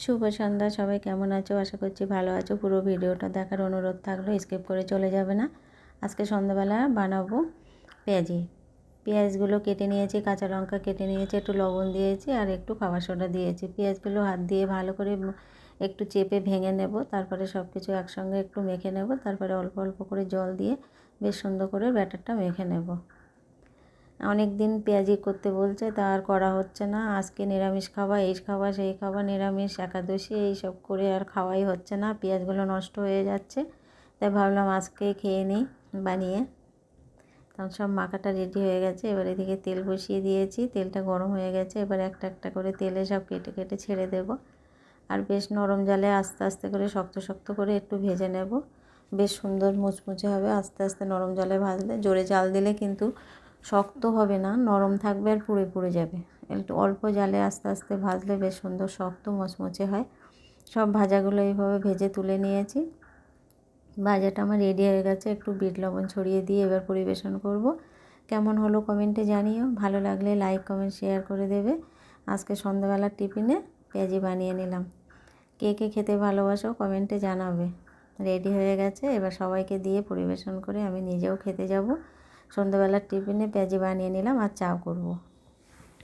শুভ সন্ধ্যা। সবাই কেমন আছো? আশা করছি ভালো আছো। পুরো ভিডিওটা দেখার অনুরোধ থাকলো, স্কিপ করে চলে যাবে না। আজকে সন্ধ্যাবেলা বানাবো পেঁয়াজি। পেঁয়াজগুলো কেটে নিয়েছি, কাঁচা লঙ্কা কেটে নিয়েছি, একটু লবণ দিয়েছি আর একটু খাবার সোডা দিয়েছি। পেঁয়াজগুলো হাত দিয়ে ভালো করে একটু চেপে ভেঙে নেব, তারপরে সব কিছু একসঙ্গে একটু মেখে নেব, তারপরে অল্প অল্প করে জল দিয়ে বেশ সুন্দর করে ব্যাটারটা মেখে নেব। অনেক দিন পেঁয়াজি করতে বলছে, তা আর করা হচ্ছে না। আজকে নিরামিষ খাওয়া, এই খাওয়া সেই খাওয়া, নিরামিষ একাদশী এইসব করে আর খাওয়াই হচ্ছে না। পেঁয়াজগুলো নষ্ট হয়ে যাচ্ছে, তাই ভাবলাম আজকে খেয়ে নিই বানিয়ে। তখন সব মাখাটা রেডি হয়ে গেছে। এবার এদিকে তেল বসিয়ে দিয়েছি, তেলটা গরম হয়ে গেছে। এবার একটা একটা করে তেলে সব কেটে কেটে ছেড়ে দেব। আর বেশ নরম জালে আস্তে আস্তে করে শক্ত শক্ত করে একটু ভেজে নেব। বেশ সুন্দর মুচমুচে হবে আস্তে আস্তে নরম জালে ভাজলে। জোরে জাল দিলে কিন্তু শক্ত হবে না, নরম থাকবে আর পুড়ে পুড়ে যাবে। একটু অল্প জালে আস্তে আস্তে ভাজলে বেশ সুন্দর শক্ত মচমচে হয়। সব ভাজাগুলো এইভাবে ভেজে তুলে নিয়েছি। ভাজাটা আমার রেডি হয়ে গেছে। একটু বিট লবণ ছড়িয়ে দিয়ে এবার পরিবেশন করব। কেমন হলো কমেন্টে জানিও। ভালো লাগলে লাইক কমেন্ট শেয়ার করে দেবে। আজকে সন্ধ্যাবেলার টিফিনে পেঁয়াজি বানিয়ে নিলাম। কে কে খেতে ভালোবাসো কমেন্টে জানাবে। রেডি হয়ে গেছে, এবার সবাইকে দিয়ে পরিবেশন করে আমি নিজেও খেতে যাব। সন্ধ্যাবেলার টিফিনে পেঁয়াজি বানিয়ে নিলাম আর চা করব।